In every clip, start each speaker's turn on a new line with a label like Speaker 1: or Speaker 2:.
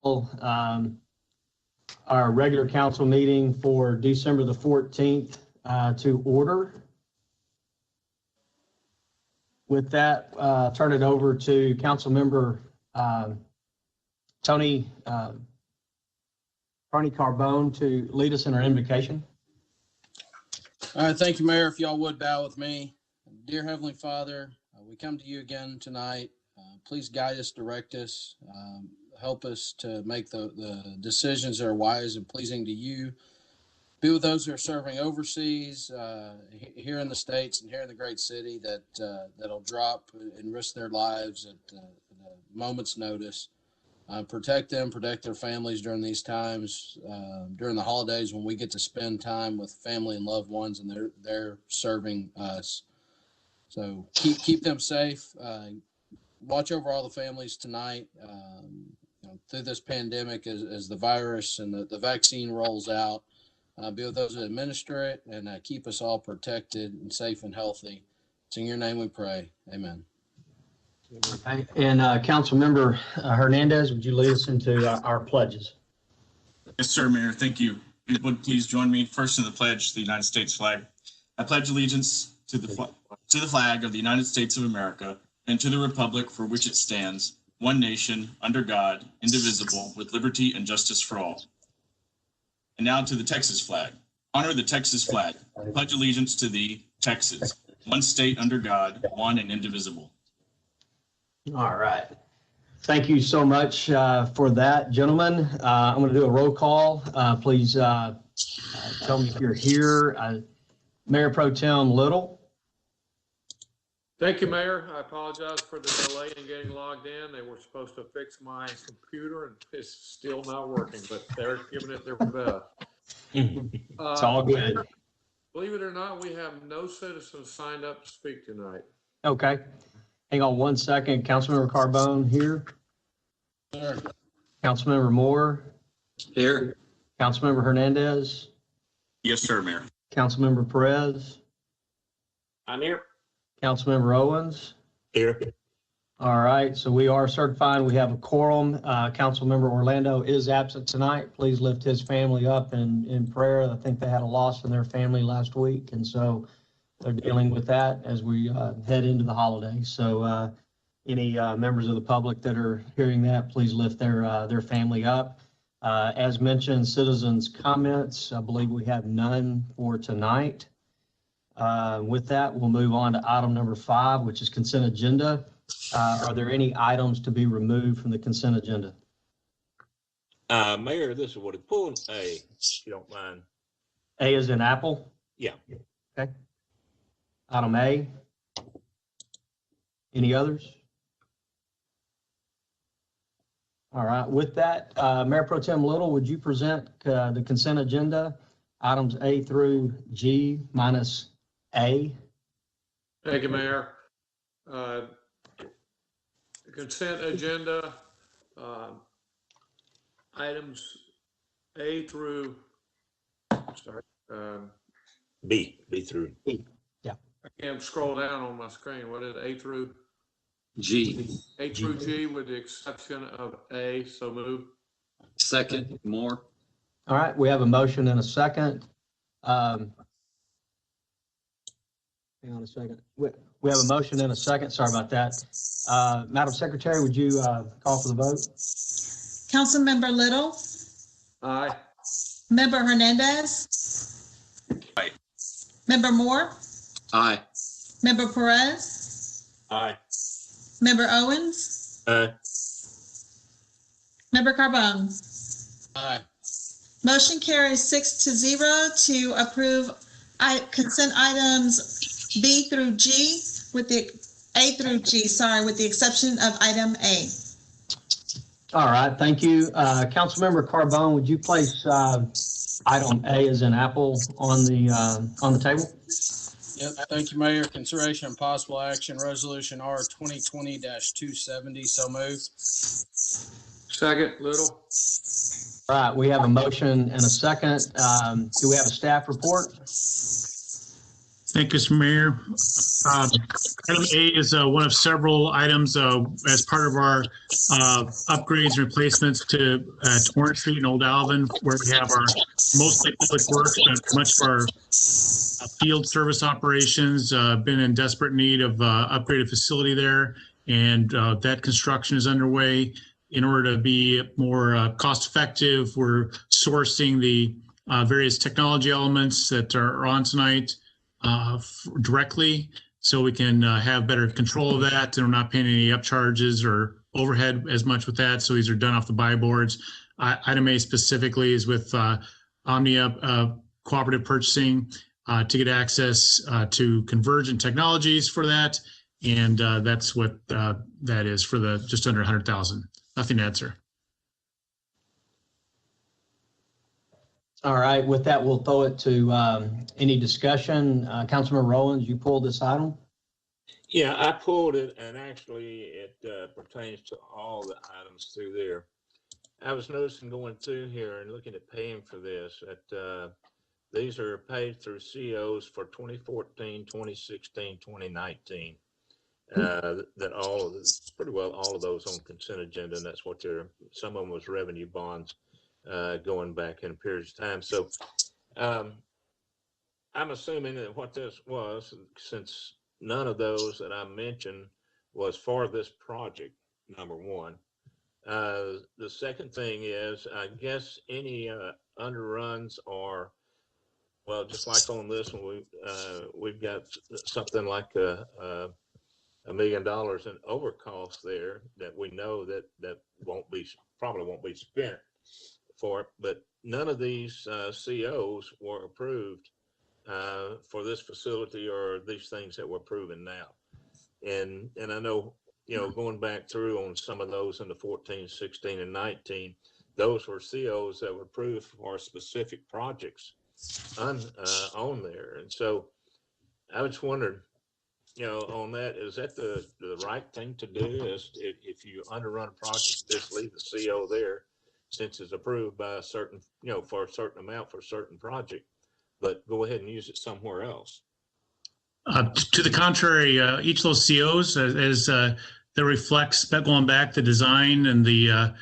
Speaker 1: Our regular council meeting for December the 14th to order. With that, turn it over to Council Member Tony Carbone to lead us in our invocation.
Speaker 2: All right, thank you, Mayor. If y'all would bow with me. Dear Heavenly Father, we come to you again tonight. Please guide us, direct us, help us to make the decisions that are wise and pleasing to you. Be with those who are serving overseas, here in the States and here in the great city that'll drop and risk their lives at a moment's notice. Protect them, protect their families during these times, during the holidays when we get to spend time with family and loved ones and they're serving us. So keep them safe. Watch over all the families tonight through this pandemic as the virus and the vaccine rolls out. Be with those that administer it and keep us all protected and safe and healthy. It's in your name we pray. Amen.
Speaker 1: And Council Member Hernandez, would you lead us into our pledges?
Speaker 3: Yes, sir, Mayor. Thank you. If you would please join me first in the pledge to the United States flag. I pledge allegiance to the flag of the United States of America and to the republic for which it stands, one nation, under God, indivisible, with liberty and justice for all. And now to the Texas flag. Honor the Texas flag. I pledge allegiance to thee, Texas, one state under God, one and indivisible.
Speaker 1: All right. Thank you so much for that, gentlemen. I'm going to do a roll call. Please tell me if you're here. Mayor Pro Tem Little.
Speaker 4: Thank you, Mayor. I apologize for the delay in getting logged in. They were supposed to fix my computer and it's still not working, but they're giving it their best.
Speaker 1: It's all good.
Speaker 4: Believe it or not, we have no citizens signed up to speak tonight.
Speaker 1: Okay. Hang on one second. Councilmember Carbone here.
Speaker 2: Sure.
Speaker 1: Councilmember Moore.
Speaker 5: Here.
Speaker 1: Councilmember Hernandez.
Speaker 3: Yes, sir, Mayor.
Speaker 1: Councilmember Perez.
Speaker 5: I'm here.
Speaker 1: Councilmember Owens.
Speaker 5: Here.
Speaker 1: All right, so we are certified. We have a quorum. Councilmember Orlando is absent tonight. Please lift his family up in prayer. I think they had a loss in their family last week, and so they're dealing with that as we head into the holidays. So any members of the public that are hearing that, please lift their family up. As mentioned, citizens' comments, I believe we have none for tonight. With that, we'll move on to item number 5, which is consent agenda. Are there any items to be removed from the consent agenda?
Speaker 5: Mayor, this is what it pulled A, if you don't mind.
Speaker 1: A is in Apple?
Speaker 5: Yeah.
Speaker 1: Okay. Item A. Any others? All right. With that, Mayor Pro Tem Little, would you present the consent agenda, items A through G minus A?
Speaker 4: Thank you, Mayor. Consent agenda, items A through,
Speaker 5: B through
Speaker 1: B. Yeah.
Speaker 4: I can't scroll down on my screen. What is it? A through
Speaker 6: G.
Speaker 4: A through G with the exception of A, so move.
Speaker 6: Second, Moore.
Speaker 1: All right. We have a motion and a second. Hang on a second. We have a motion and a second. Sorry about that. Madam Secretary, would you call for the vote?
Speaker 7: Councilmember Little.
Speaker 4: Aye.
Speaker 7: Member Hernandez.
Speaker 3: Aye.
Speaker 7: Member Moore.
Speaker 6: Aye.
Speaker 7: Member Perez.
Speaker 5: Aye.
Speaker 7: Member Owens.
Speaker 5: Aye.
Speaker 7: Member Carbone.
Speaker 2: Aye.
Speaker 7: Motion carries 6-0 to approve consent items B through G with the A through G, sorry, with the exception of item A.
Speaker 1: All right, thank you. Councilmember Carbone, would you place item A as in Apple on the table?
Speaker 2: Yep. Thank you, Mayor. Consideration and possible action, resolution R 2020-270. So moved.
Speaker 4: Second, Little.
Speaker 1: All right, we have a motion and a second. Do we have a staff report?
Speaker 8: Thank you, Mr. Mayor. Item A is one of several items as part of our upgrades and replacements to Torrance Street and Old Alvin, where we have our mostly public works, but much of our field service operations been in desperate need of upgraded facility there, and that construction is underway. In order to be more cost effective, we're sourcing the various technology elements that are on tonight directly, so we can have better control of that, and we're not paying any upcharges or overhead as much with that. So these are done off the buy boards. Item A specifically is with Omnia cooperative purchasing to get access to convergent technologies for that, and that's what that is for the just under 100,000. Nothing to add, sir.
Speaker 1: All right, with that, we'll throw it to any discussion. Councilmember Rowlands, you pulled this item?
Speaker 5: Yeah, I pulled it, and actually it pertains to all the items through there. I was noticing going through here and looking at paying for this, that these are paid through COs for 2014, 2016, 2019. That all of this, pretty well all of those on consent agenda, and that's what they're, some of them was revenue bonds going back in periods of time. So I'm assuming that what this was, since none of those that I mentioned was for this project, number one. The second thing is, I guess any underruns or, well, just like on this one, we've got something like $1 million in overcost there that we know that probably won't be spent for it, but none of these COs were approved for this facility or these things that we're approving now. And I know, going back through on some of those in the 14, 16, and 19, those were COs that were approved for specific projects on there. And so I was wondering, on that, is that the right thing to do? Is if you underrun a project, just leave the CO there, since it's approved by a certain, for a certain amount for a certain project, but go ahead and use it somewhere else.
Speaker 8: To the contrary, each of those COs that reflects going back the design and the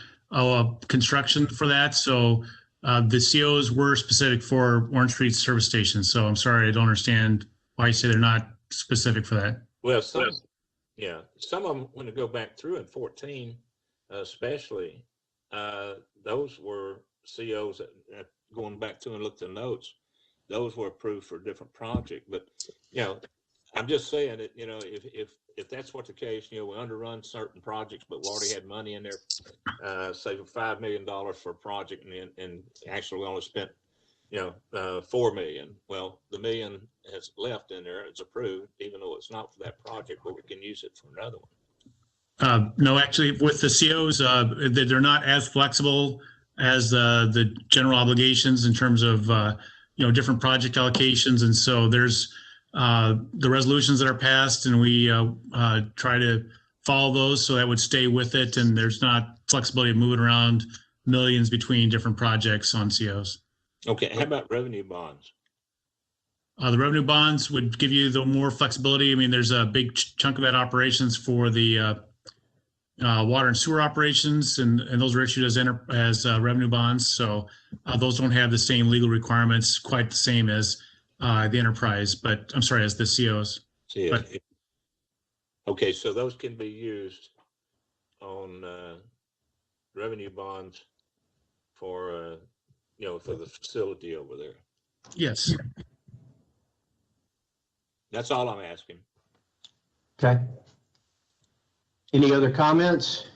Speaker 8: construction for that. So the COs were specific for Orange Street service stations. So I'm sorry, I don't understand why you say they're not specific for that.
Speaker 5: Well, some of them, when they go back through in 14, especially, those were COs that going back to and looked at the notes, those were approved for a different project. But, I'm just saying that, if that's what the case, we underrun certain projects, but we already had money in there, say $5 million for a project, and actually we only spent, $4 million. Well, the $1 million has left in there. It's approved, even though it's not for that project, but we can use it for another one.
Speaker 8: No, actually, with the COs, they're not as flexible as the general obligations in terms of different project allocations, and so there's the resolutions that are passed, and we try to follow those, so that would stay with it, and there's not flexibility of moving around millions between different projects on COs.
Speaker 5: Okay, how about revenue bonds?
Speaker 8: The revenue bonds would give you the more flexibility. I mean, there's a big chunk of that operations for the water and sewer operations, and those are issued as revenue bonds. So those don't have the same legal requirements, quite the same as the enterprise, but I'm sorry, as the COs. But,
Speaker 5: okay, so those can be used on revenue bonds for for the facility over there.
Speaker 8: yes.
Speaker 5: That's all I'm asking.
Speaker 1: Okay. Any other comments?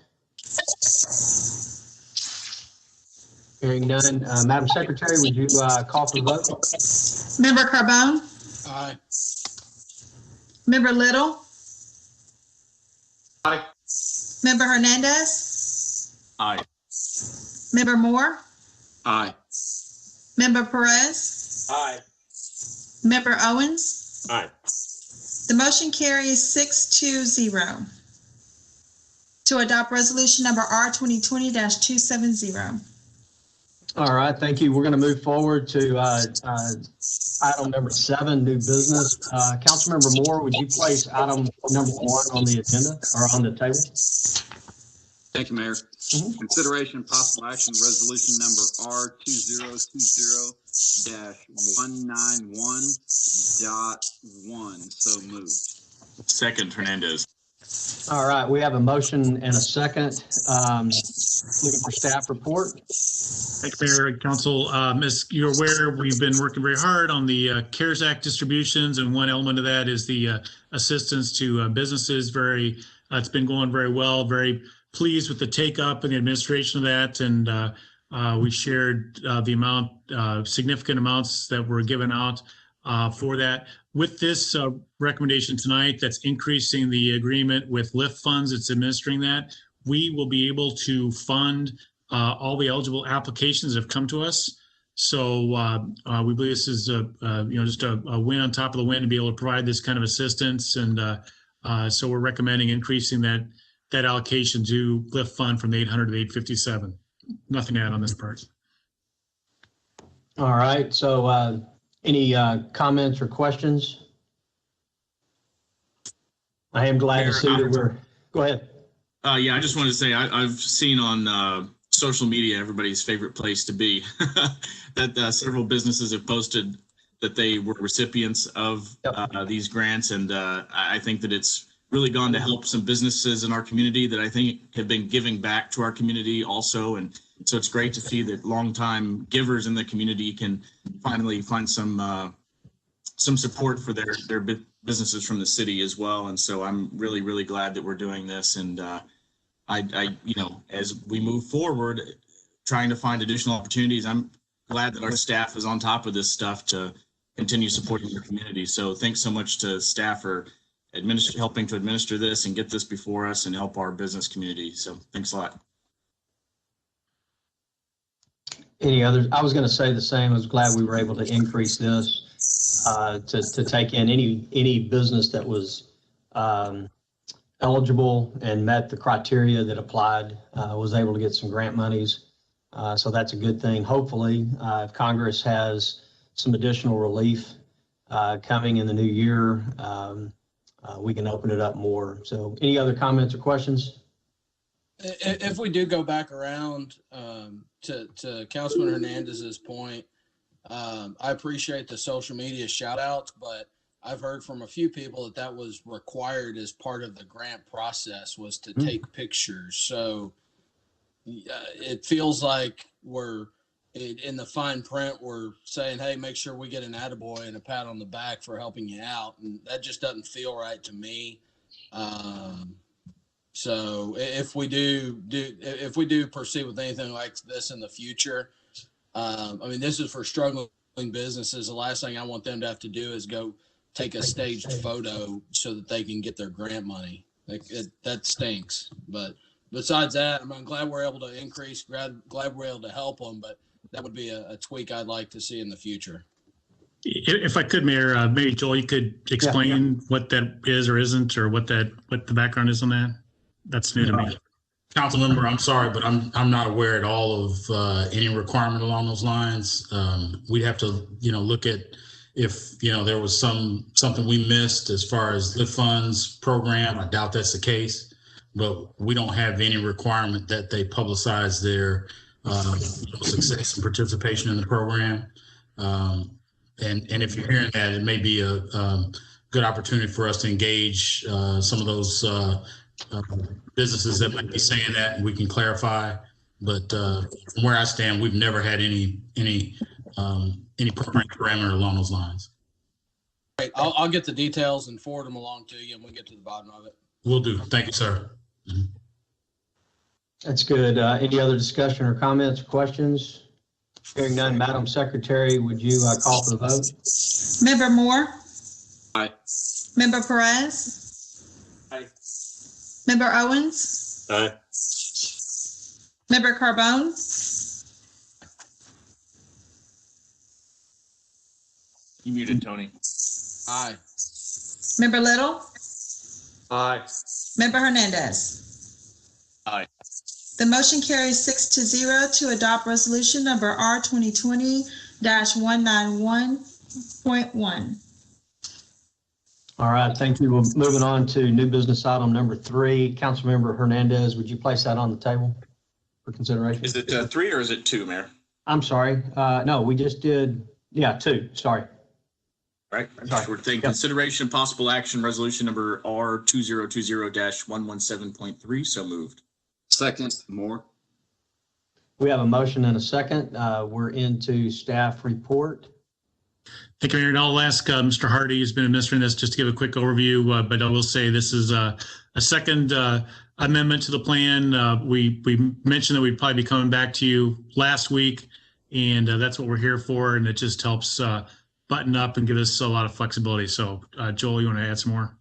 Speaker 1: Hearing none. Madam Secretary, would you call for the vote?
Speaker 7: Member Carbone?
Speaker 2: Aye.
Speaker 7: Member Little?
Speaker 4: Aye.
Speaker 7: Member Hernandez?
Speaker 6: Aye.
Speaker 7: Member Moore?
Speaker 6: Aye.
Speaker 7: Member Perez?
Speaker 5: Aye.
Speaker 7: Member Owens?
Speaker 5: Aye.
Speaker 7: The motion carries 6-0 to adopt resolution number R 2020-270.
Speaker 1: All right, thank you. We're going to move forward to item number 7, new business. Councilmember Moore, would you place item number 1 on the agenda or on the table?
Speaker 6: Thank you, Mayor.
Speaker 1: Mhm.
Speaker 6: Consideration and possible action, resolution number R2020-191.1. So moved.
Speaker 3: Second, Hernandez.
Speaker 1: All right, we have a motion and a second. Looking for staff report.
Speaker 8: Thank you, Mayor and Council. As you're aware, we've been working very hard on the CARES Act distributions, and one element of that is the assistance to businesses. It's been going very well. Very pleased with the take up and the administration of that, and we shared the significant amounts that were given out for that. With this recommendation tonight, that's increasing the agreement with LIFT funds. It's administering that. We will be able to fund all the eligible applications that have come to us. So we believe this is just a win on top of the win to be able to provide this kind of assistance. And so we're recommending increasing that allocation to LIFT fund from the 800 to 857. Nothing to add on this part.
Speaker 1: All right, so any comments or questions? I am glad to see that go ahead.
Speaker 3: Yeah, I just wanted to say I've seen on social media everybody's favorite place to be that several businesses have posted that they were recipients of these grants, and I think that it's really gone to help some businesses in our community that I think have been giving back to our community also, and so it's great to see that longtime givers in the community can finally find some support for their businesses from the city as well. And so I'm really, really glad that we're doing this. And I as we move forward, trying to find additional opportunities, I'm glad that our staff is on top of this stuff to continue supporting the community. So thanks so much to staff for helping to administer this and get this before us and help our business community. So thanks a lot.
Speaker 1: Any others? I was going to say the same. I was glad we were able to increase this to take in any business that was eligible and met the criteria that applied, was able to get some grant monies. So that's a good thing. Hopefully, if Congress has some additional relief coming in the new year, we can open it up more. So any other comments or questions?
Speaker 2: If we do go back around to Councilman Hernandez's point, I appreciate the social media shout outs, but I've heard from a few people that was required as part of the grant process was to take pictures. So it feels like in the fine print, we're saying, hey, make sure we get an attaboy and a pat on the back for helping you out. And that just doesn't feel right to me. So if we do proceed with anything like this in the future, this is for struggling businesses. The last thing I want them to have to do is go take a staged photo so that they can get their grant money. That stinks. But besides that, I'm glad we're able to increase, glad we're able to help them, but that would be a tweak I'd like to see in the future.
Speaker 8: If I could, Mayor, maybe Joel, you could explain what that is or isn't, or what the background is on that. That's new to me.
Speaker 9: Councilmember, I'm sorry, but I'm not aware at all of any requirement along those lines. We'd have to, look at if, there was something we missed as far as the funds program. I doubt that's the case, but we don't have any requirement that they publicize their success and participation in the program. And if you're hearing that, it may be a good opportunity for us to engage some of those businesses that might be saying that, and we can clarify. But from where I stand, we've never had any program parameter along those lines.
Speaker 2: Great. I'll get the details and forward them along to you, and we'll get to the bottom of it.
Speaker 9: Will do. Thank you, sir.
Speaker 1: That's good. Any other discussion or comments or questions? Hearing none, Madam Secretary, would you call for the vote?
Speaker 7: Member Moore?
Speaker 6: Aye.
Speaker 7: Member Perez?
Speaker 3: Aye.
Speaker 7: Member Owens?
Speaker 5: Aye.
Speaker 7: Member Carbone?
Speaker 3: You muted, Tony.
Speaker 2: Aye.
Speaker 7: Member Little?
Speaker 4: Aye.
Speaker 7: Member Hernandez?
Speaker 3: Aye.
Speaker 7: The motion carries 6-0 to adopt resolution number R 2020-191.1.
Speaker 1: All right, thank you. We're moving on to new business item number 3. Councilmember Hernandez, would you place that on the table for consideration?
Speaker 3: Is it 3 or is it 2, Mayor?
Speaker 1: I'm sorry. No, we just did, 2, sorry.
Speaker 3: Right.
Speaker 1: Sorry.
Speaker 3: We're taking consideration, possible action, resolution number R 2020-117.3. So moved.
Speaker 6: Second, Moore.
Speaker 1: We have a motion and a second. We're into staff report.
Speaker 8: Thank you, Mayor. And I'll ask Mr. Hardy, who's been administering this, just to give a quick overview, but I will say this is a second amendment to the plan. We mentioned that we'd probably be coming back to you last week, and that's what we're here for, and it just helps button up and give us a lot of flexibility. So, Joel, you want to add some more?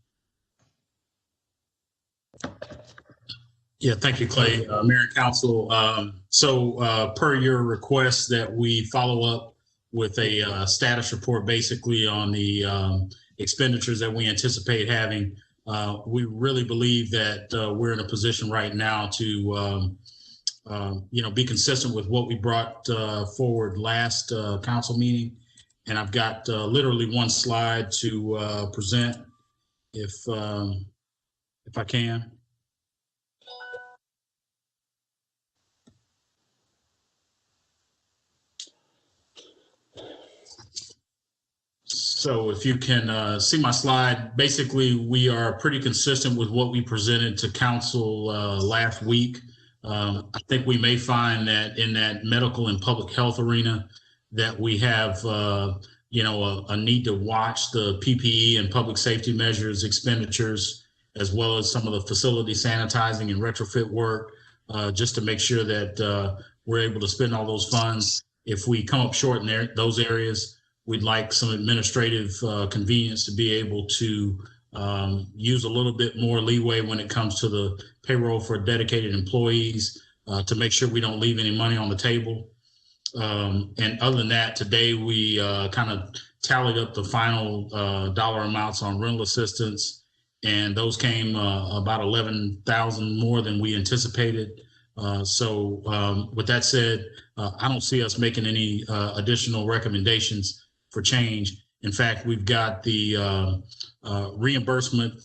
Speaker 9: Yeah, thank you, Clay. Mayor and Council. So per your request that we follow up with a status report basically on the expenditures that we anticipate having, we really believe that we're in a position right now to be consistent with what we brought forward last council meeting. And I've got literally one slide to present if I can. So if you can see my slide, basically we are pretty consistent with what we presented to council last week. I think we may find that in that medical and public health arena that we have, a need to watch the PPE and public safety measures expenditures, as well as some of the facility sanitizing and retrofit work, just to make sure that we're able to spend all those funds. If we come up short in those areas, we'd like some administrative convenience to be able to use a little bit more leeway when it comes to the payroll for dedicated employees to make sure we don't leave any money on the table. And other than that, today we kind of tallied up the final dollar amounts on rental assistance, and those came about 11,000 more than we anticipated. So with that said, I don't see us making any additional recommendations for change. In fact, we've got the reimbursement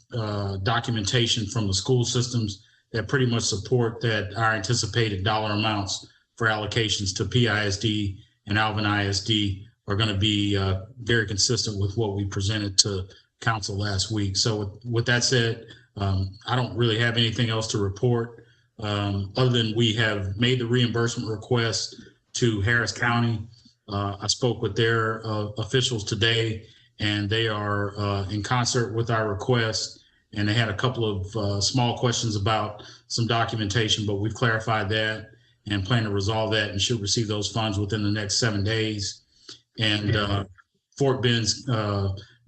Speaker 9: documentation from the school systems that pretty much support that our anticipated dollar amounts for allocations to PISD and Alvin ISD are going to be very consistent with what we presented to council last week. So with that said, I don't really have anything else to report other than we have made the reimbursement request to Harris County. I spoke with their officials today, and they are in concert with our request. And they had a couple of small questions about some documentation, but we've clarified that and plan to resolve that and should receive those funds within the next 7 days. And Fort Bend's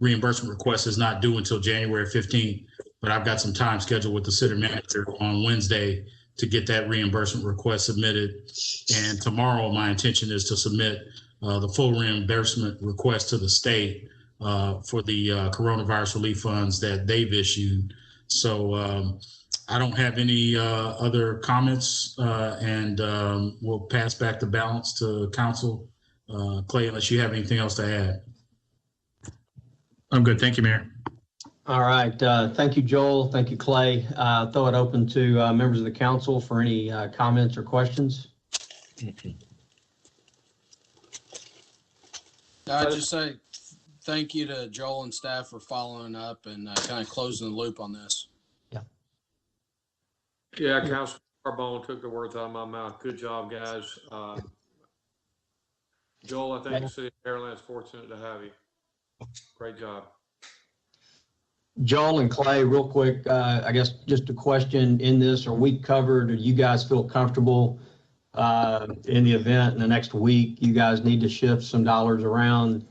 Speaker 9: reimbursement request is not due until January 15th, but I've got some time scheduled with the city manager on Wednesday to get that reimbursement request submitted. And tomorrow, my intention is to submit the full reimbursement request to the state for the coronavirus relief funds that they've issued. So I don't have any other comments, and we'll pass back the balance to council. Clay, unless you have anything else to add.
Speaker 8: I'm good. Thank you, Mayor.
Speaker 1: All right. Thank you, Joel. Thank you, Clay. Throw it open to members of the council for any comments or questions.
Speaker 2: I'd just say thank you to Joel and staff for following up and kind of closing the loop on this.
Speaker 4: Yeah, Councilman Carbone took the words out of my mouth. Good job, guys. Joel, I think the city of Pearland is fortunate to have you. Great job.
Speaker 1: Joel and Clay, real quick, I guess just a question in this, are we covered? Do you guys feel comfortable in the event in the next week you guys need to shift some dollars around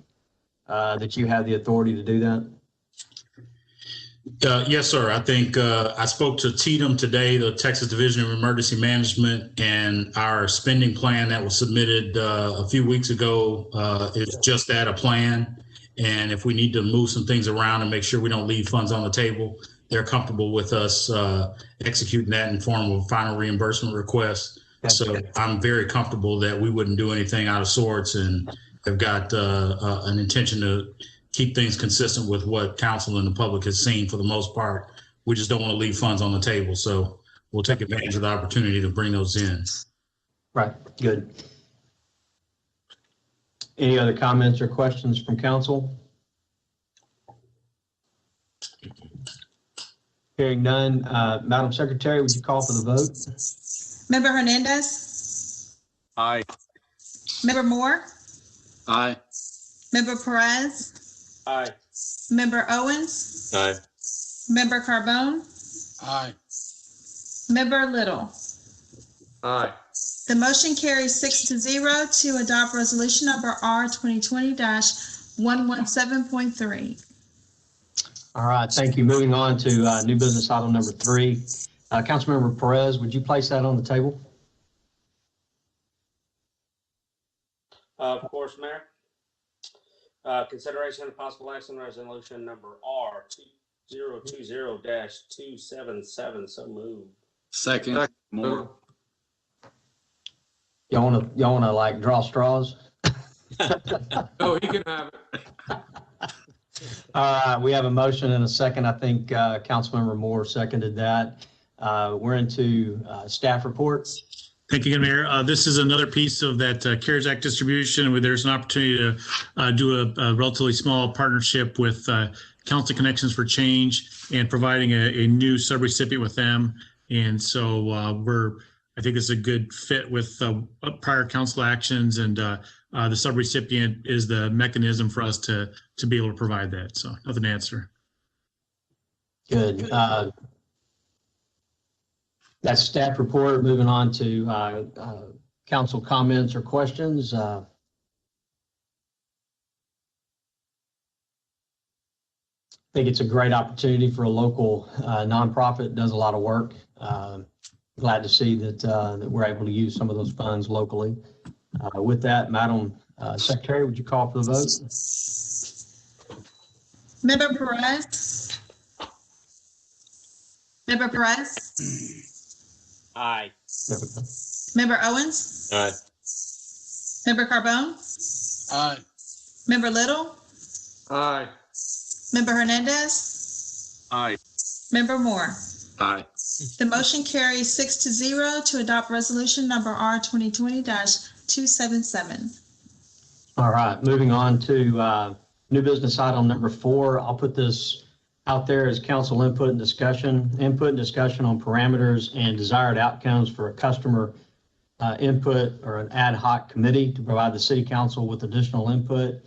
Speaker 1: that you have the authority to do that?
Speaker 9: Yes, sir. I think I spoke to TDM today, the Texas Division of Emergency Management, and our spending plan that was submitted a few weeks ago is just that, a plan. And if we need to move some things around and make sure we don't leave funds on the table, they're comfortable with us executing that in form of a final reimbursement request. So I'm very comfortable that we wouldn't do anything out of sorts, and have got an intention to keep things consistent with what council and the public has seen for the most part. We just don't want to leave funds on the table. So we'll take advantage of the opportunity to bring those in.
Speaker 1: Right, good. Any other comments or questions from council? Hearing none, Madam Secretary, would you call for the vote?
Speaker 7: Member Hernandez,
Speaker 6: Aye.
Speaker 7: Member Moore,
Speaker 6: Aye.
Speaker 7: Member Perez,
Speaker 4: Aye.
Speaker 7: Member Owens,
Speaker 5: Aye.
Speaker 7: Member Carbone,
Speaker 2: Aye.
Speaker 7: Member Little.
Speaker 4: Aye.
Speaker 7: The motion carries 6-0 to adopt resolution number R 2020-117.3.
Speaker 1: All right, thank you. Moving on to new business item number 3. Councilmember Perez, would you place that on the table?
Speaker 10: Of course, Mayor. Consideration of possible action resolution number R 2020-277. So moved.
Speaker 6: Second. Moore.
Speaker 1: Y'all wanna like draw straws?
Speaker 4: No, he can have it.
Speaker 1: All right, we have a motion and a second. I think Councilmember Moore seconded that. We're into staff reports.
Speaker 8: Thank you again, Mayor. This is another piece of that CARES Act distribution where there's an opportunity to do a relatively small partnership with Council Connections for Change and providing a new subrecipient with them. And so I think it's a good fit with prior council actions, and the subrecipient is the mechanism for us to be able to provide that. So nothing to answer.
Speaker 1: Good. That's staff report. Moving on to council comments or questions. I think it's a great opportunity for a local nonprofit that does a lot of work. Glad to see that we're able to use some of those funds locally. With that, Madam Secretary, would you call for the vote?
Speaker 7: Member Perez, Member Perez,
Speaker 10: Aye.
Speaker 7: Member Owens,
Speaker 5: Aye.
Speaker 7: Member Carbone,
Speaker 2: Aye.
Speaker 7: Member Little,
Speaker 4: Aye.
Speaker 7: Member Hernandez,
Speaker 6: Aye.
Speaker 7: Member Moore.
Speaker 6: Aye.
Speaker 7: The motion carries 6-0 to adopt resolution number R 2020-277.
Speaker 1: All right, moving on to new business item number 4. I'll put this out there as council input and discussion on parameters and desired outcomes for a customer input or an ad hoc committee to provide the city council with additional input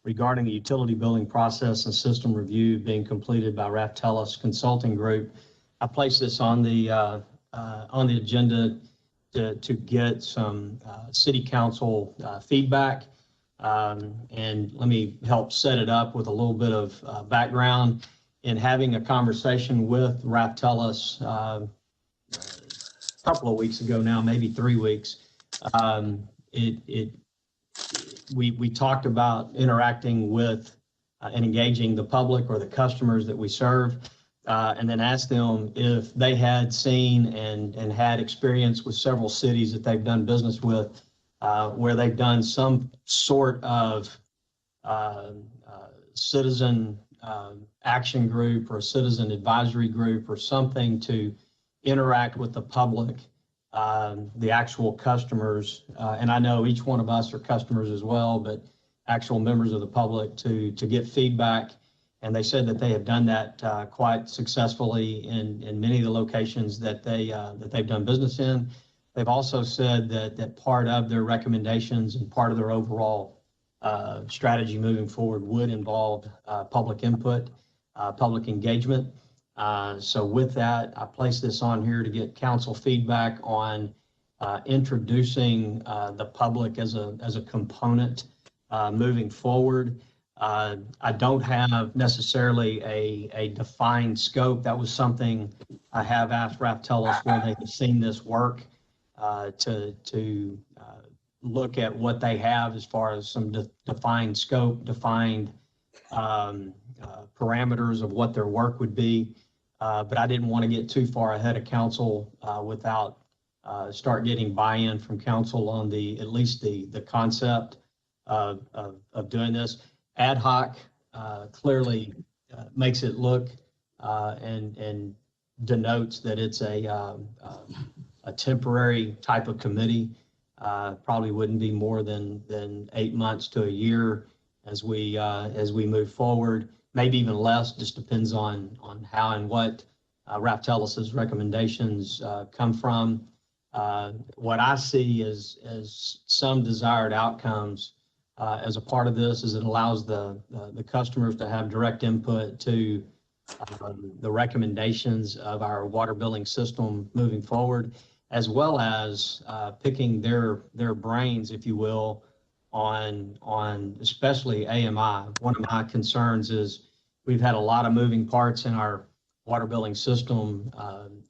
Speaker 1: regarding the utility billing process and system review being completed by Raftellus Consulting Group. I placed this on the agenda to get some city council feedback. And let me help set it up with a little bit of background. In having a conversation with Raftellus a couple of weeks ago now, maybe 3 weeks, we talked about interacting with and engaging the public or the customers that we serve, and then asked them if they had seen and had experience with several cities that they've done business with, where they've done some sort of citizen action group or a citizen advisory group or something to interact with the public, the actual customers. And I know each one of us are customers as well, but actual members of the public to get feedback. And they said that they have done that quite successfully in many of the locations that they've done business in. They've also said that part of their recommendations and part of their overall strategy moving forward would involve public input, public engagement. So with that, I placed this on here to get council feedback on introducing the public as a component moving forward. I don't have necessarily a defined scope. That was something I have asked Raftellus where they've seen this work to look at what they have as far as some defined scope, defined parameters of what their work would be. but I didn't want to get too far ahead of council without start getting buy-in from council on at least the concept of doing this. Ad hoc clearly makes it look and denotes that it's a temporary type of committee. Probably wouldn't be more than 8 months to a year as we move forward. Maybe even less. Just depends on how and what Raftelis's recommendations come from. What I see as some desired outcomes as a part of this is it allows the customers to have direct input to the recommendations of our water billing system moving forward, as well as picking their brains, if you will, on especially AMI. One of my concerns is we've had a lot of moving parts in our water billing system,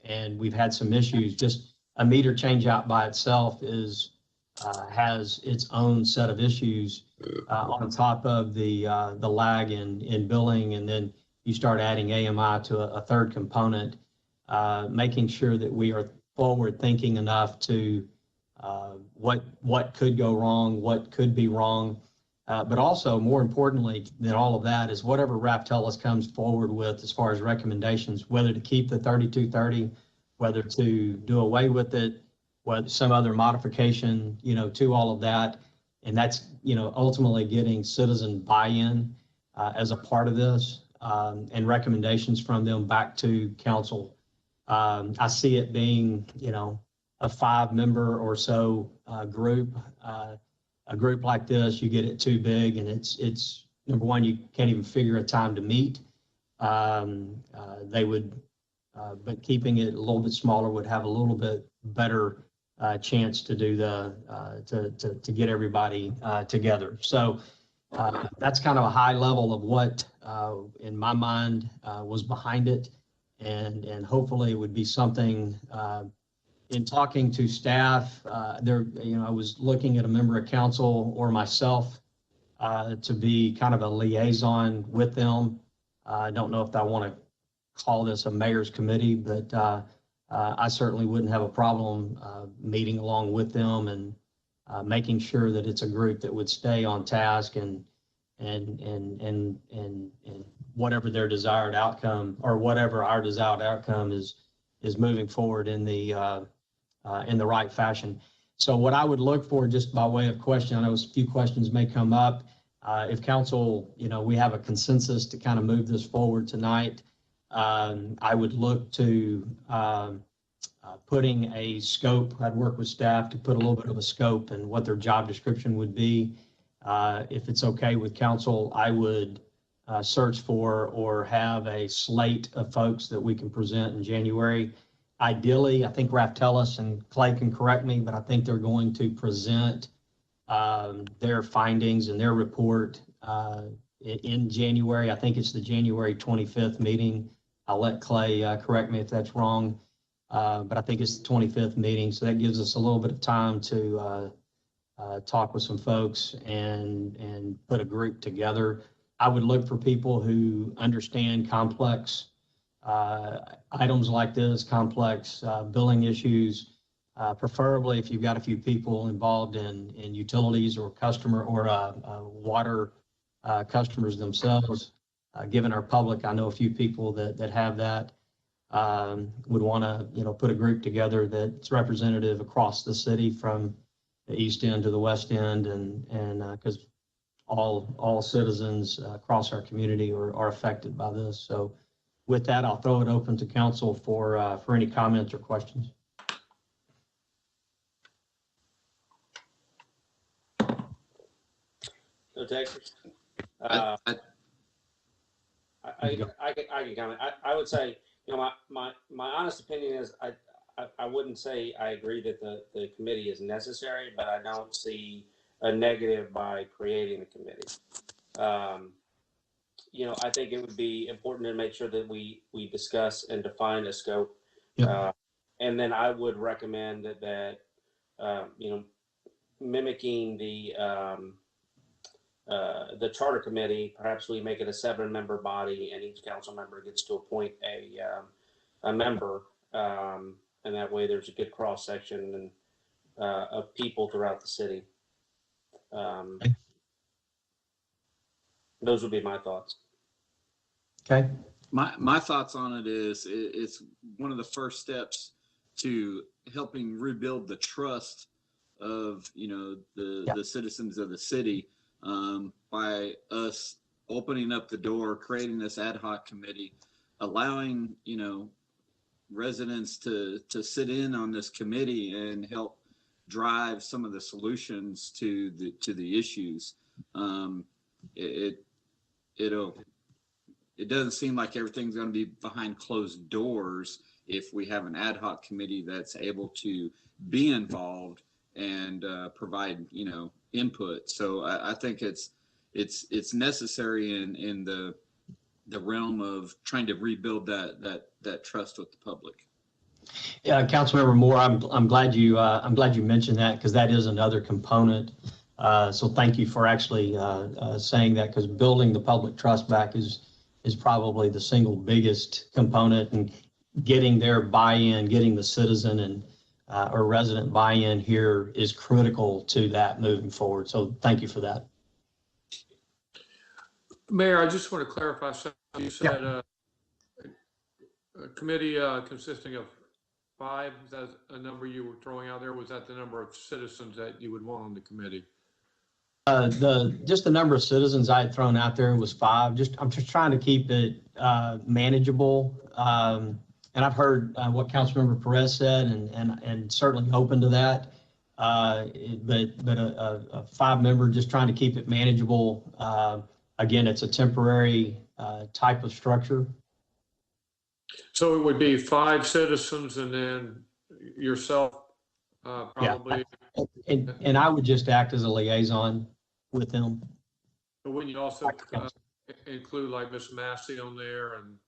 Speaker 1: and we've had some issues. Just a meter change out by itself has its own set of issues on top of the lag in billing, and then you start adding AMI to a third component, making sure that we are forward thinking enough to what could go wrong, what could be wrong, but also more importantly than all of that is whatever Raftelis comes forward with as far as recommendations, whether to keep the 3230, whether to do away with it, whether some other modification, to all of that. And that's, ultimately getting citizen buy-in as a part of this and recommendations from them back to council. I see it being, a 5-member or so group. A group like this, you get it too big, and it's number one, you can't even figure a time to meet. They would, but keeping it a little bit smaller would have a little bit better chance to do to get everybody together. So that's kind of a high level of what, in my mind, was behind it, and hopefully it would be something. In talking to staff, I was looking at a member of council or myself to be kind of a liaison with them. I don't know if I want to call this a mayor's committee, but I certainly wouldn't have a problem meeting along with them and making sure that it's a group that would stay on task and whatever their desired outcome or whatever our desired outcome is moving forward in the right fashion. So what I would look for, just by way of question, I know a few questions may come up. If council, we have a consensus to kind of move this forward tonight, I would look to putting a scope. I'd work with staff to put a little bit of a scope and what their job description would be. If it's okay with council, I would search for or have a slate of folks that we can present in January. Ideally, I think Raftelis and Clay can correct me, but I think they're going to present their findings and their report in January. I think it's the January 25th meeting. I'll let Clay correct me if that's wrong, but I think it's the 25th meeting. So that gives us a little bit of time to talk with some folks and put a group together. I would look for people who understand complex items like this, complex billing issues, preferably if you've got a few people involved in utilities or customer or water customers themselves. Given our public, I know a few people that have that, would want to put a group together that's representative across the city from the east end to the west end, and because all citizens across our community are affected by this. So with that, I'll throw it open to council for any comments or questions.
Speaker 10: No takers.
Speaker 6: I-
Speaker 10: I can comment. I would say, my honest opinion is I wouldn't say I agree that the committee is necessary, but I don't see a negative by creating the committee. I think it would be important to make sure that we discuss and define a scope.
Speaker 1: Yep.
Speaker 10: And then I would recommend that mimicking the the charter committee, perhaps we make it a 7-member body, and each council member gets to appoint a member, and that way there's a good cross section and of people throughout the city. Those would be my thoughts.
Speaker 1: Okay.
Speaker 6: My thoughts on it is it's one of the first steps to helping rebuild the trust of, you know, the citizens of the city, by us opening up the door, creating this ad hoc committee, allowing, you know, residents to sit in on this committee and help drive some of the solutions to the issues. It doesn't seem like everything's going to be behind closed doors if we have an ad hoc committee that's able to be involved and provide, you know, input. So I think it's necessary in the realm of trying to rebuild that trust with the public.
Speaker 1: Yeah, Councilmember Moore, I'm glad you mentioned that, because that is another component. So thank you for actually saying that, because building the public trust back is probably the single biggest component, and getting their buy-in, getting the citizen and or resident buy-in here is critical to that moving forward. So thank you for that.
Speaker 4: Mayor, I just want to clarify something. You said a committee consisting of 5, is that a number you were throwing out there? Was that the number of citizens that you would want on the committee?
Speaker 1: Just the number of citizens I had thrown out there was 5. I'm just trying to keep it manageable. And I've heard what Councilmember Perez said, and certainly open to that. But a 5-member, just trying to keep it manageable. Again, it's a temporary type of structure.
Speaker 4: So it would be 5 citizens and then yourself, probably.
Speaker 1: Yeah. And I would just act as a liaison with them.
Speaker 4: But wouldn't you also include like Ms. Massey on there? And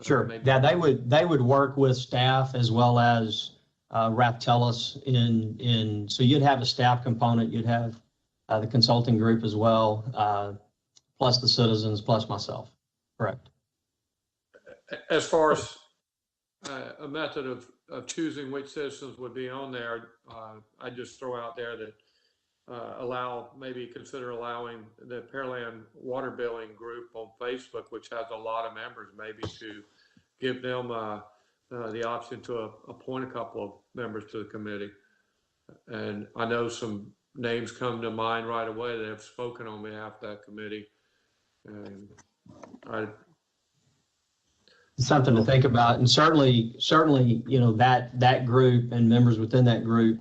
Speaker 1: sure. Yeah, they would work with staff as well as Raftellus in. So you'd have a staff component. You'd have the consulting group as well, plus the citizens, plus myself. Correct.
Speaker 4: As far as a method of choosing which citizens would be on there, I just throw out there that consider allowing the Pearland water billing group on Facebook, which has a lot of members, maybe to give them the option to appoint a couple of members to the committee. And I know some names come to mind right away that have spoken on behalf of that committee. And
Speaker 1: something to think about, and certainly, you know, that group and members within that group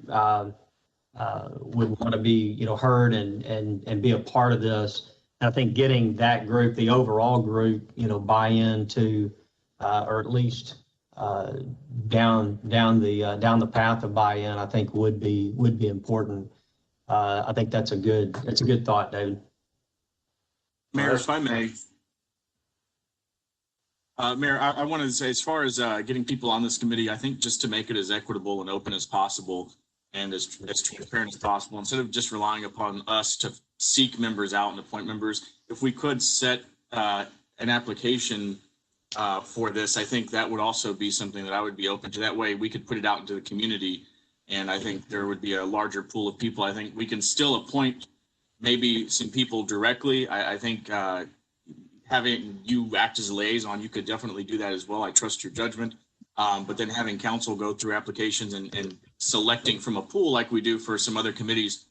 Speaker 1: would want to be, you know, heard and be a part of this. And I think getting that group, the overall group, you know, buy into, or at least down the path of buy-in, I think would be important. I think that's a good thought, David.
Speaker 3: Mayor, if I may. Mayor, I wanted to say, as far as getting people on this committee, I think just to make it as equitable and open as possible and as transparent as possible, instead of just relying upon us to seek members out and appoint members, if we could set an application for this, I think that would also be something that I would be open to. That way we could put it out into the community, and I think there would be a larger pool of people. I think we can still appoint maybe some people directly. I think having you act as a liaison, you could definitely do that as well. I trust your judgment. But then having council go through applications and selecting from a pool like we do for some other committees,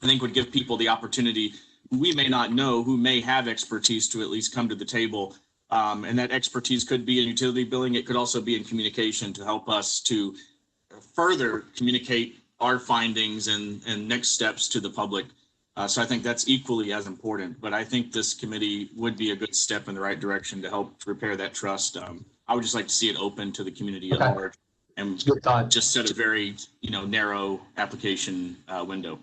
Speaker 3: I think would give people the opportunity who we may not know, who may have expertise, to at least come to the table. And that expertise could be in utility billing. It could also be in communication to help us to further communicate our findings and next steps to the public. So I think that's equally as important, but I think this committee would be a good step in the right direction to help repair that trust. I would just like to see it open to the community at large, and just set a very, you know, narrow application window.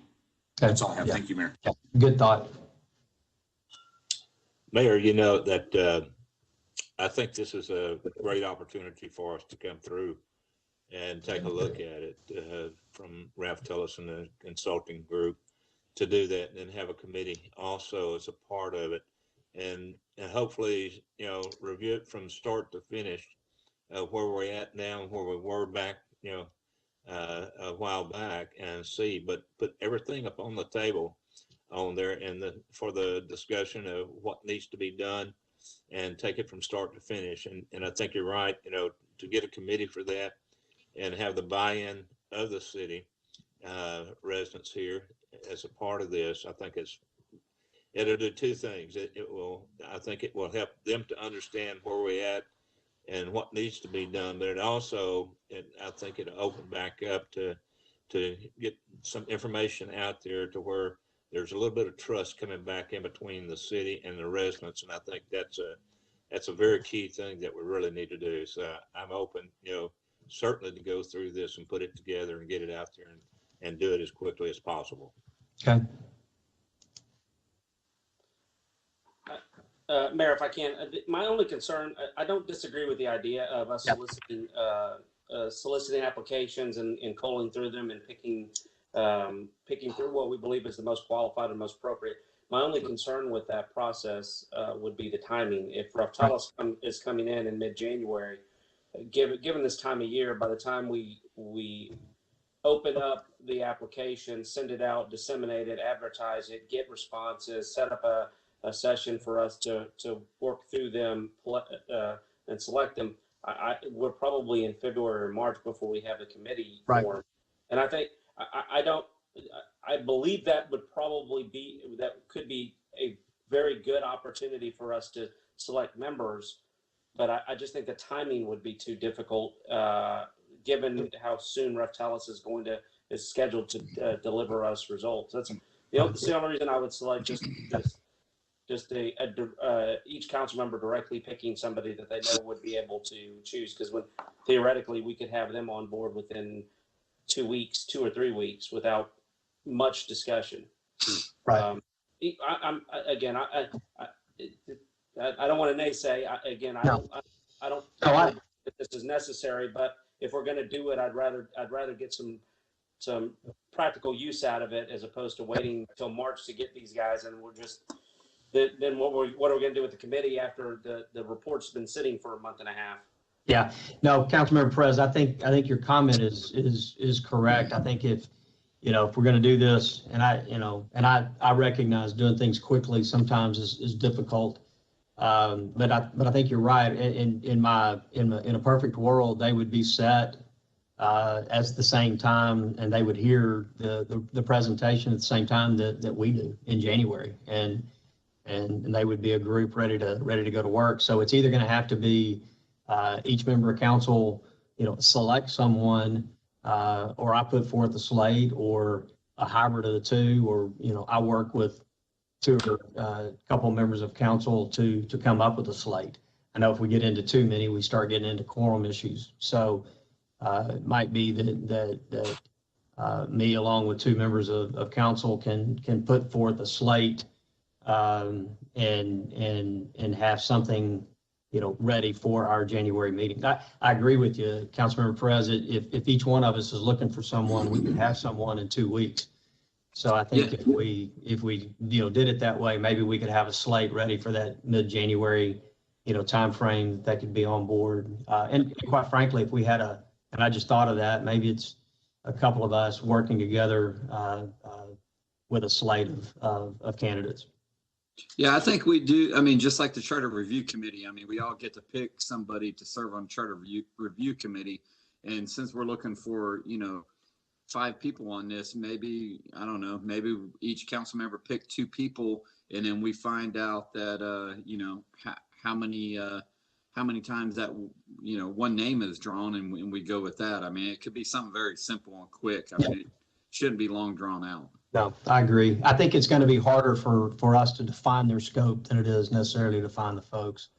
Speaker 3: That's all I have. Yeah. Thank you, Mayor.
Speaker 1: Yeah. Good thought.
Speaker 5: Mayor, you know that I think this is a great opportunity for us to come through and take a look at it from Raftellus and the consulting group do that, and then have a committee also as a part of it. And hopefully, review it from start to finish, where we're at now and where we were back, a while back, and see, but put everything up on the table on there and for the discussion of what needs to be done, and take it from start to finish. And I think you're right, to get a committee for that and have the buy-in of the city residents here as a part of this. I think it'll do two things. I think it will help them to understand where we're at and what needs to be done, but I think it'll open back up to get some information out there to where there's a little bit of trust coming back in between the city and the residents. And I think that's a very key thing that we really need to do. So I'm open, certainly to go through this and put it together and get it out there and do it as quickly as possible.
Speaker 1: Okay.
Speaker 10: Mayor, if I can, my only concern, I don't disagree with the idea of us soliciting applications and culling through them and picking through what we believe is the most qualified and most appropriate. My only concern with that process would be the timing. If Raftalis is coming in mid-January, given this time of year, by the time we open up the application, send it out, disseminate it, advertise it, get responses, set up a session for us to work through them and select them, we're probably in February or March before we have a committee form. And I think I believe that could be a very good opportunity for us to select members, but I just think the timing would be too difficult given how soon Raftalis is scheduled to deliver us results. That's the only reason I would select each council member directly picking somebody that they know would be able to choose, because theoretically we could have them on board within 2 or 3 weeks without much discussion.
Speaker 1: Right.
Speaker 10: I don't want to naysay. I don't think that this is necessary, but if we're going to do it, I'd rather get some practical use out of it as opposed to waiting until March to get these guys, and we're just. Then what are we going to do with the committee after the report's been sitting for a month and a half?
Speaker 1: Yeah, no, Councilmember Perez, I think your comment is correct. I think if we're going to do this, and I recognize doing things quickly sometimes is difficult, but I think you're right. In a perfect world, they would be set at the same time, and they would hear the presentation at the same time that we do in January, and they would be a group ready to go to work. So it's either going to have to be each member of council, select someone, or I put forth a slate, or a hybrid of the two, or I work with two or a couple members of council to come up with a slate. I know if we get into too many, we start getting into quorum issues. So it might be that me, along with two members of council, can put forth a slate. And have something, ready for our January meeting. I agree with you, Councilmember Perez. If each one of us is looking for someone, we could have someone in 2 weeks. So I think if we did it that way, maybe we could have a slate ready for that mid-January, timeframe that could be on board. And quite frankly, if we had and I just thought of that, maybe it's a couple of us working together with a slate of candidates.
Speaker 6: Yeah, I think we do. I mean, just like the Charter Review Committee, we all get to pick somebody to serve on Charter Review Committee. And since we're looking for, 5 people on this, maybe, I don't know, maybe each council member pick 2 people, and then we find out that, how many times that, one name is drawn, and we go with that. It could be something very simple and quick. It shouldn't be long drawn out.
Speaker 1: No, I agree. I think it's going to be harder for us to define their scope than it is necessarily to find the folks,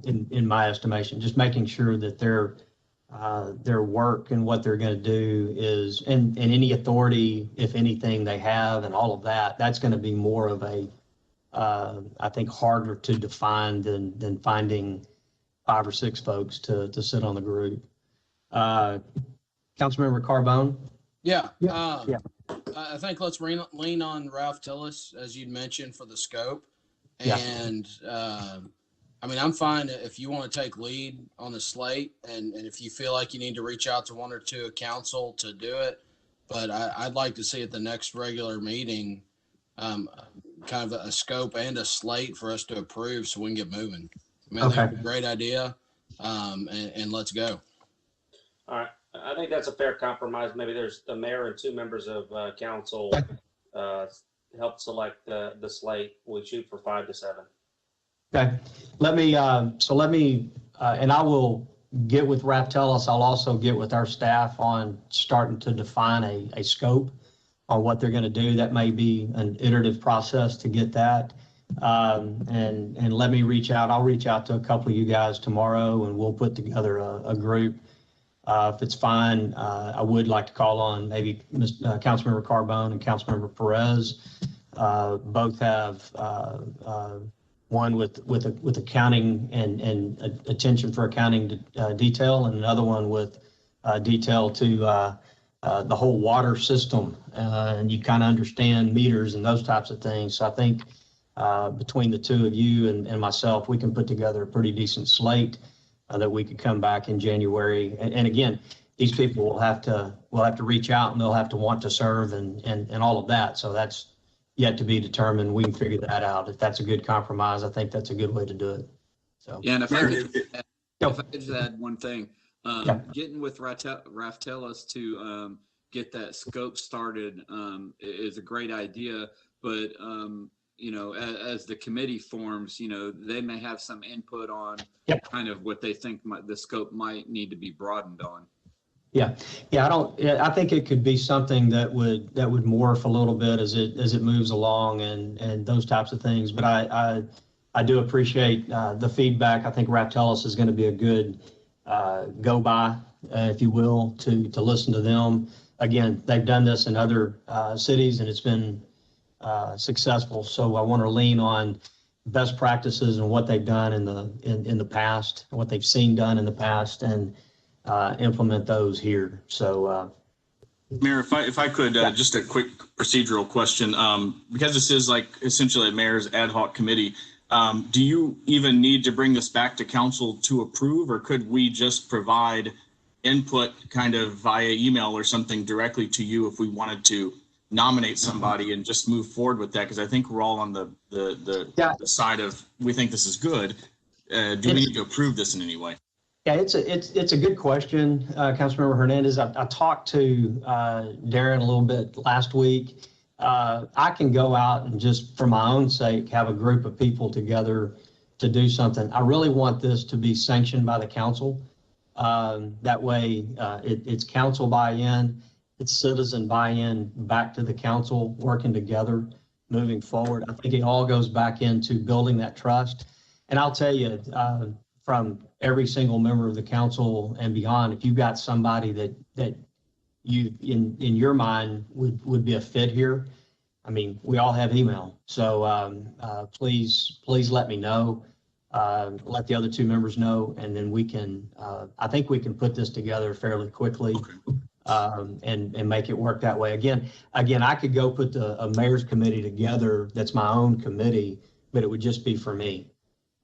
Speaker 1: in my estimation. Just making sure that their work and what they're going to do is, and any authority, if anything, they have, and all of that, that's going to be more of a, I think, harder to define than finding 5 or 6 folks to sit on the group. Councilmember Carbone?
Speaker 2: Yeah. I think let's lean on Ralph Tillis, as you'd mentioned, for the scope.
Speaker 1: Yeah.
Speaker 2: And I mean, I'm fine if you want to take lead on the slate, and if you feel like you need to reach out to one or two at council to do it. But I'd like to see at the next regular meeting, kind of a scope and a slate for us to approve so we can get moving. I mean, I think it's a great idea, and let's go.
Speaker 10: All right. I think that's a fair compromise. Maybe there's the mayor and two members of council help select the slate. We shoot for 5 to 7.
Speaker 1: Okay, let me, and I will get with Raptelis. I'll also get with our staff on starting to define a scope on what they're going to do. That may be an iterative process to get that. And let me reach out. I'll reach out to a couple of you guys tomorrow and we'll put together a group. If it's fine, I would like to call on maybe Councilmember Carbone and Councilmember Perez. Both have one with accounting and attention for accounting detail, and another one with detail to the whole water system. And you kind of understand meters and those types of things. So I think between the two of you and myself, we can put together a pretty decent slate that we could come back in January. And again, these people will have to reach out and they'll have to want to serve and all of that. So that's yet to be determined. We can figure that out. If that's a good compromise, I think that's a good way to do it. So
Speaker 6: Yeah, and if I could just add one thing, getting with Raftelis to get that scope started is a great idea, but you know, as the committee forms, you know, they may have some input on kind of what they think the scope might need to be broadened on.
Speaker 1: Yeah. I think it could be something that would morph a little bit as it moves along and those types of things. But I do appreciate the feedback. I think Raptelis is going to be a good go by, if you will, to listen to them. Again, they've done this in other cities and it's been successful. So I want to lean on best practices and what they've done in the past, what they've seen done in the past, and implement those here. So,
Speaker 3: Mayor, if I could, just a quick procedural question, because this is like essentially a mayor's ad hoc committee, do you even need to bring this back to council to approve, or could we just provide input kind of via email or something directly to you if we wanted to nominate somebody and just move forward with that? Because I think we're all on the side of, we think this is good. Do we need to approve this in any way?
Speaker 1: Yeah, it's a good question, Councilmember Hernandez. I talked to Darren a little bit last week. I can go out and just for my own sake have a group of people together to do something. I really want this to be sanctioned by the council. That way it's council buy-in, it's citizen buy-in back to the council, working together, moving forward. I think it all goes back into building that trust. And I'll tell you, from every single member of the council and beyond, if you've got somebody that you in your mind would be a fit here, I mean, we all have email. So please let me know, let the other two members know, and then we can, I think we can put this together fairly quickly. And make it work that way. Again, I could go put a mayor's committee together. That's my own committee, but it would just be for me.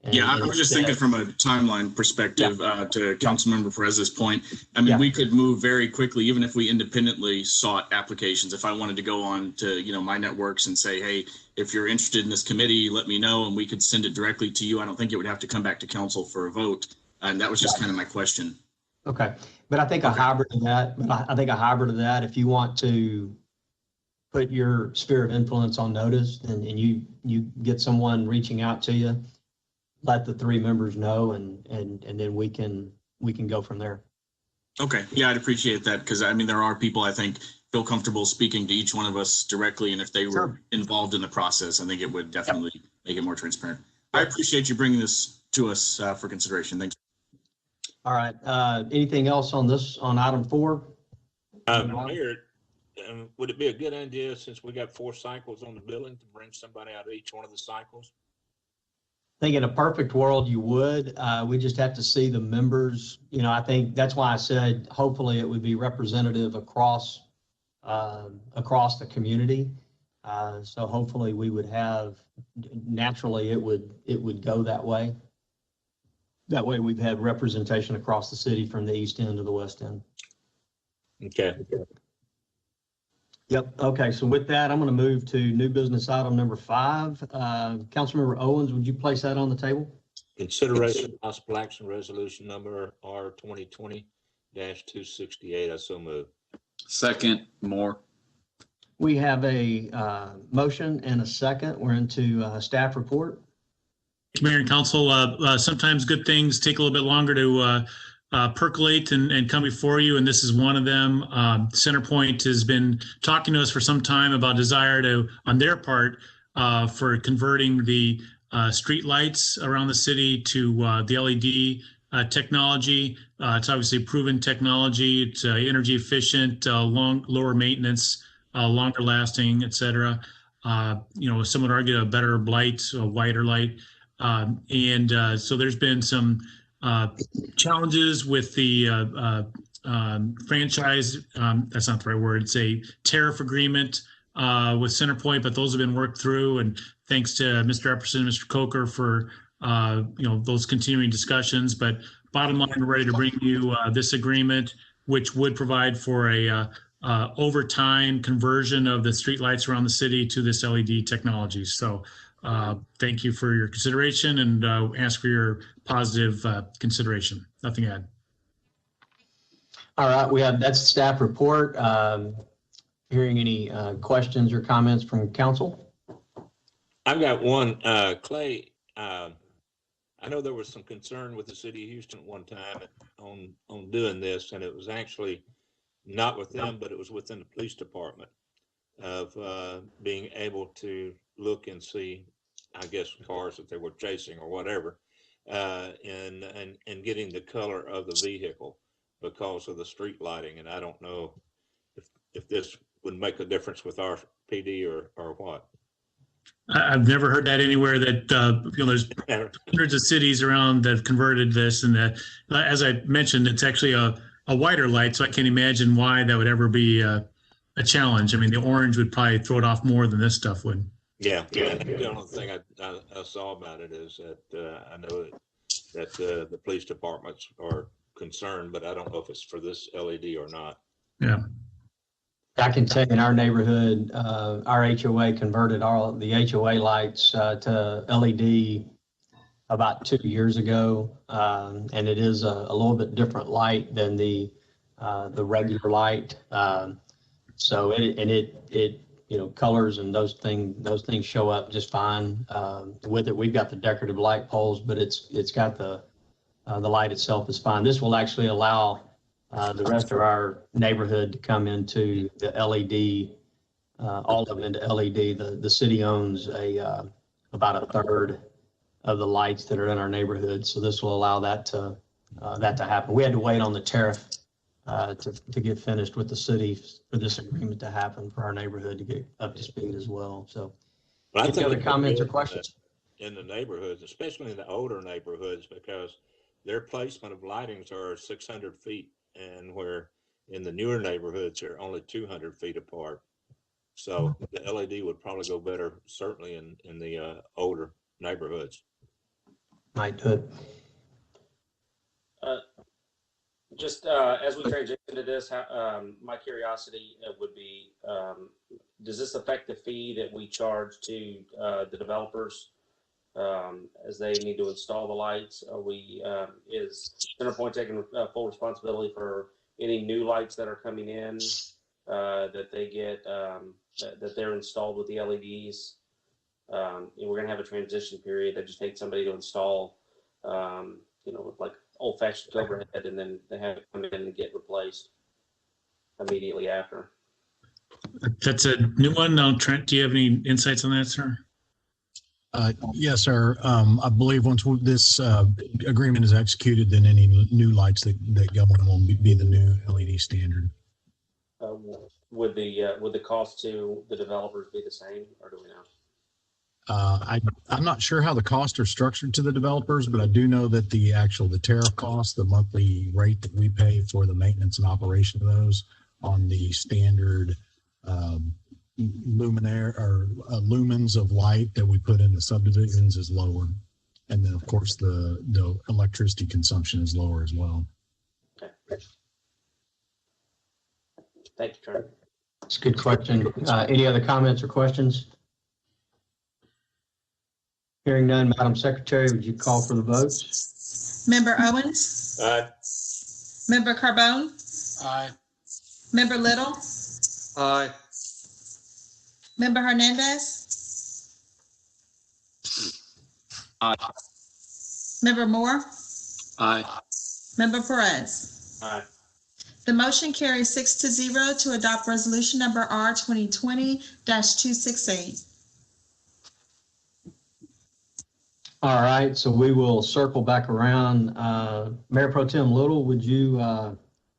Speaker 3: I was just thinking from a timeline perspective to Councilmember Perez's point. I mean, we could move very quickly, even if we independently sought applications. If I wanted to go on to, my networks and say, hey, if you're interested in this committee, let me know, and we could send it directly to you. I don't think it would have to come back to council for a vote. And that was just kind of my question.
Speaker 1: Okay. But I think a hybrid of that, if you want to put your sphere of influence on notice and you get someone reaching out to you, let the three members know, and then we can go from there.
Speaker 3: Okay. Yeah, I'd appreciate that, because I mean, there are people I think feel comfortable speaking to each one of us directly, and if they were involved in the process, I think it would definitely make it more transparent. I appreciate you bringing this to us for consideration. Thanks.
Speaker 1: All right. Anything else on item 4?
Speaker 5: Mayor, would it be a good idea, since we got 4 cycles on the building, to bring somebody out of each one of the cycles?
Speaker 1: I think in a perfect world you would. We just have to see the members. I think that's why I said hopefully it would be representative across across the community. So hopefully we would have, naturally it would go that way. That way we've had representation across the city from the east end to the west end.
Speaker 5: Okay.
Speaker 1: Yep. Okay. So with that, I'm going to move to new business item number 5. Councilmember Owens, would you place that on the table?
Speaker 5: Consideration of possible action resolution number R 2020-268. I so move.
Speaker 6: Second, Moore.
Speaker 1: We have a motion and a second. We're into staff report.
Speaker 8: Mayor and Council, sometimes good things take a little bit longer to percolate and come before you, and this is one of them. Centerpoint has been talking to us for some time about desire to, on their part, for converting the street lights around the city to the LED technology. It's obviously proven technology. It's energy efficient, lower maintenance, longer lasting, et cetera. Some would argue a better light, a wider light. So there's been some challenges with the franchise. That's not the right word. It's a tariff agreement with Centerpoint, but those have been worked through. And thanks to Mr. Epperson and Mr. Coker for those continuing discussions. But bottom line, we're ready to bring you this agreement, which would provide for a over time conversion of the streetlights around the city to this LED technology. So thank you for your consideration and ask for your positive consideration. Nothing to add.
Speaker 1: All right, that's the staff report. Hearing any questions or comments from council?
Speaker 5: I've got one, Clay. I know there was some concern with the city of Houston at one time on doing this, and it was actually not with them, but it was within the police department of being able to look and see, I guess, cars that they were chasing or whatever, and getting the color of the vehicle because of the street lighting. And I don't know if this would make a difference with our PD or what.
Speaker 8: I've never heard that anywhere that, there's hundreds of cities around that have converted this. And as I mentioned, it's actually a wider light. So I can't imagine why that would ever be a challenge. I mean, the orange would probably throw it off more than this stuff would.
Speaker 5: Yeah. The only thing I saw about it is that I know that the police departments are concerned, but I don't know if it's for this LED or not.
Speaker 8: Yeah.
Speaker 1: I can tell you in our neighborhood, our HOA converted all the HOA lights to LED about 2 years ago. And it is a little bit different light than the regular light. So it colors and those things show up just fine with it. We've got the decorative light poles, but it's got the light itself is fine. This will actually allow the rest of our neighborhood to come into the LED, all of them into LED. The city owns about a third of the lights that are in our neighborhood, so this will allow that to happen. We had to wait on the tariff to get finished with the city for this agreement to happen for our neighborhood to get up to speed as well. So, any other comments or questions
Speaker 5: in the neighborhoods, especially in the older neighborhoods, because their placement of lightings are 600 feet, and where in the newer neighborhoods are only 200 feet apart. So the LED would probably go better, certainly in the older neighborhoods.
Speaker 1: might do it?
Speaker 10: Just as we transition to this, my curiosity would be, does this affect the fee that we charge to the developers as they need to install the lights? Is Centerpoint taking full responsibility for any new lights that are coming in that they get, that they're installed with the LEDs? We're going to have a transition period that just takes somebody to install, with like old-fashioned overhead, and then they have to come in and get replaced immediately after.
Speaker 8: That's a new one. Now, Trent, do you have any insights on that, sir?
Speaker 11: Yes, sir. I believe once this agreement is executed, then any new lights that go in will be the new LED standard.
Speaker 10: Would the cost to the developers be the same, or do we know?
Speaker 11: I'm not sure how the costs are structured to the developers, but I do know that the tariff cost, the monthly rate that we pay for the maintenance and operation of those on the standard luminaire or lumens of light that we put in the subdivisions is lower. And then, of course, the electricity consumption is lower as well.
Speaker 10: Okay. Thank you, Charlie.
Speaker 1: It's a good question. Any other comments or questions? Hearing none, Madam Secretary, would you call for the votes?
Speaker 7: Member Owens,
Speaker 5: Aye.
Speaker 7: Member Carbone,
Speaker 2: Aye.
Speaker 7: Member Little,
Speaker 4: Aye.
Speaker 7: Member Hernandez,
Speaker 6: Aye.
Speaker 7: Member Moore,
Speaker 6: Aye.
Speaker 7: Member Perez.
Speaker 10: Aye.
Speaker 7: The motion carries 6-0 to adopt resolution number R 2020-268.
Speaker 1: All right, so we will circle back around. Mayor Pro Tem Little, would you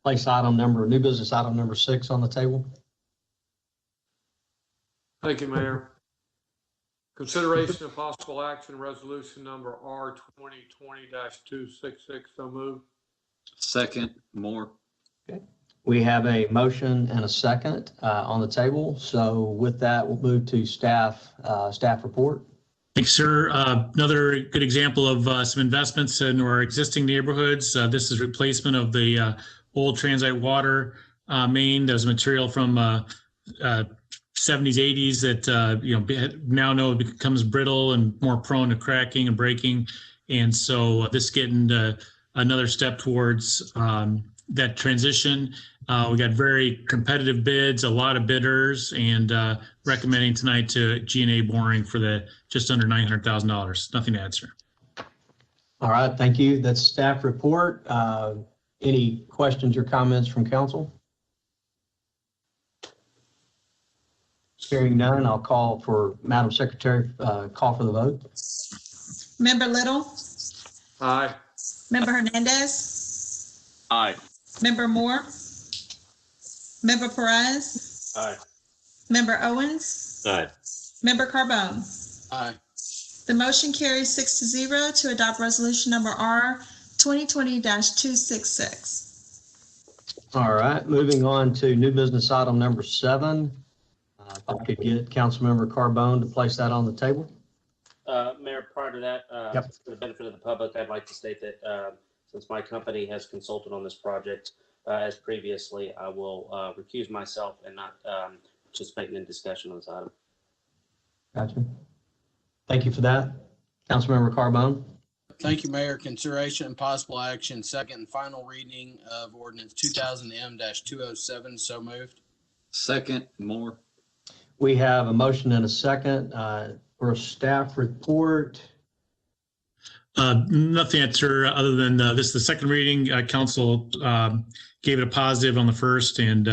Speaker 1: place new business item number 6 on the table?
Speaker 4: Thank you, Mayor. Consideration of possible action, resolution number R 2020-266. So moved.
Speaker 6: Second, Moore.
Speaker 1: We have a motion and a second on the table. So with that, we'll move to staff report.
Speaker 8: Thanks, sir. Another good example of some investments in our existing neighborhoods. This is replacement of the old transite water main. There's material from 70s, 80s that now know it becomes brittle and more prone to cracking and breaking. And so this getting another step towards that transition. We got very competitive bids, a lot of bidders, and recommending tonight to G&A Boring for the just under $900,000. Nothing to add, sir.
Speaker 1: All right, thank you. That's staff report. Any questions or comments from council? Hearing none, I'll call for Madam Secretary, call for the vote.
Speaker 7: Member Little,
Speaker 4: Aye.
Speaker 7: Member Hernandez,
Speaker 6: Aye.
Speaker 7: Member Moore, Member Perez,
Speaker 10: Aye.
Speaker 7: Member Owens,
Speaker 5: Aye.
Speaker 7: Member Carbone.
Speaker 2: Aye.
Speaker 7: The motion carries 6-0 to adopt resolution number R 2020-266.
Speaker 1: All right, moving on to new business item number 7. If I could get Councilmember Carbone to place that on the table.
Speaker 10: Mayor, prior to that,
Speaker 1: Yep.
Speaker 10: for the benefit of the public, I'd like to state that since my company has consulted on this project as previously, I will recuse myself and not participate in discussion on this item.
Speaker 1: Gotcha. Thank you for that. Councilmember Carbone.
Speaker 2: Thank you, Mayor. Consideration and possible action, second and final reading of ordinance 2000M-207. So moved.
Speaker 6: Second, Moore.
Speaker 1: We have a motion and a second for a staff report.
Speaker 8: Nothing, answer other than this is the second reading. Council gave it a positive on the first, and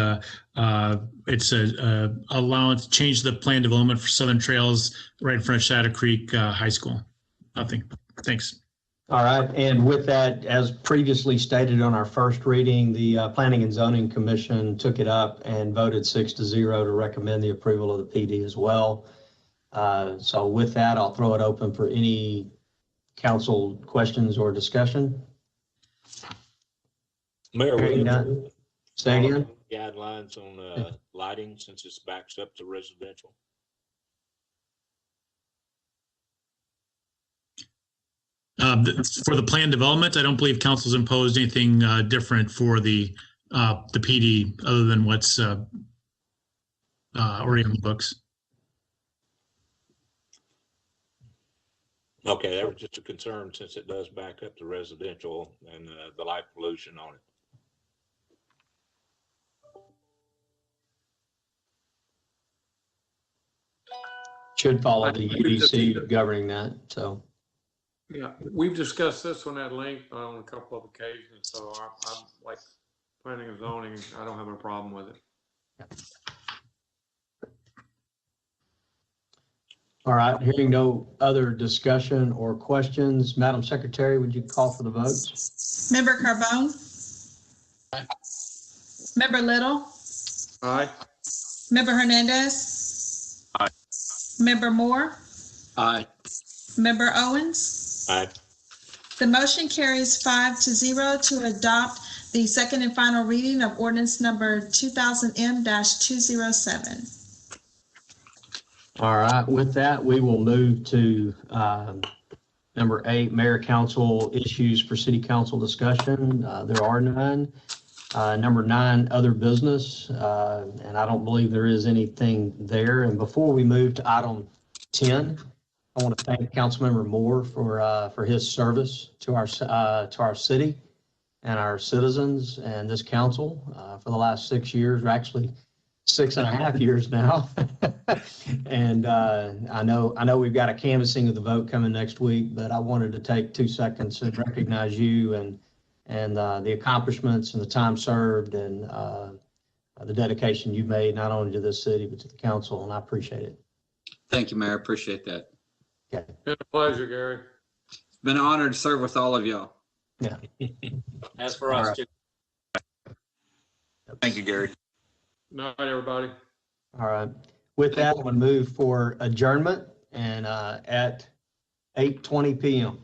Speaker 8: it's a allowance to change the plan development for Southern Trails right in front of Shadow Creek High School. Nothing. Thanks.
Speaker 1: All right, and with that, as previously stated on our first reading, the Planning and Zoning Commission took it up and voted 6-0 to recommend the approval of the PD as well. So with that, I'll throw it open for any council questions or discussion.
Speaker 5: Mayor,
Speaker 1: Hearing none. Say again.
Speaker 5: Guidelines on lighting since it's backed up to residential.
Speaker 8: For the plan development, I don't believe council's imposed anything different for the PD other than what's already on the books.
Speaker 5: Okay, that was just a concern since it does back up to residential and the light pollution on it.
Speaker 1: Should follow the UDC governing that, so.
Speaker 4: Yeah, we've discussed this one at length on a couple of occasions, so I'm like planning and zoning, I don't have a problem with it.
Speaker 1: All right, hearing no other discussion or questions, Madam Secretary, would you call for the votes?
Speaker 7: Member Carbone,
Speaker 2: Aye.
Speaker 7: Member Little,
Speaker 4: Aye.
Speaker 7: Member Hernandez,
Speaker 6: Aye.
Speaker 7: Member Moore,
Speaker 6: Aye.
Speaker 7: Member Owens,
Speaker 5: Aye.
Speaker 7: The motion carries 5-0 to adopt the second and final reading of ordinance number 2000M-207.
Speaker 1: All right, with that, we will move to number 8, mayor council issues for city council discussion. There are none. Number 9, other business, and I don't believe there is anything there. And before we move to item 10, I want to thank Councilmember Moore for his service to our city and our citizens and this council for the last 6 years, or actually 6.5 years now. And I know we've got a canvassing of the vote coming next week, but I wanted to take 2 seconds and recognize you and the accomplishments and the time served and the dedication you made not only to this city but to the council, and I appreciate it.
Speaker 6: Thank you, Mayor. Appreciate that.
Speaker 1: Okay.
Speaker 4: Been a pleasure, Gary.
Speaker 6: It's been an honor to serve with all of y'all.
Speaker 1: Yeah.
Speaker 10: As for
Speaker 1: All
Speaker 10: us,
Speaker 1: right.
Speaker 10: too.
Speaker 3: Thank you, Gary.
Speaker 4: Night, everybody.
Speaker 1: All right. With that, I'm going to move for adjournment and at 8:20 p.m.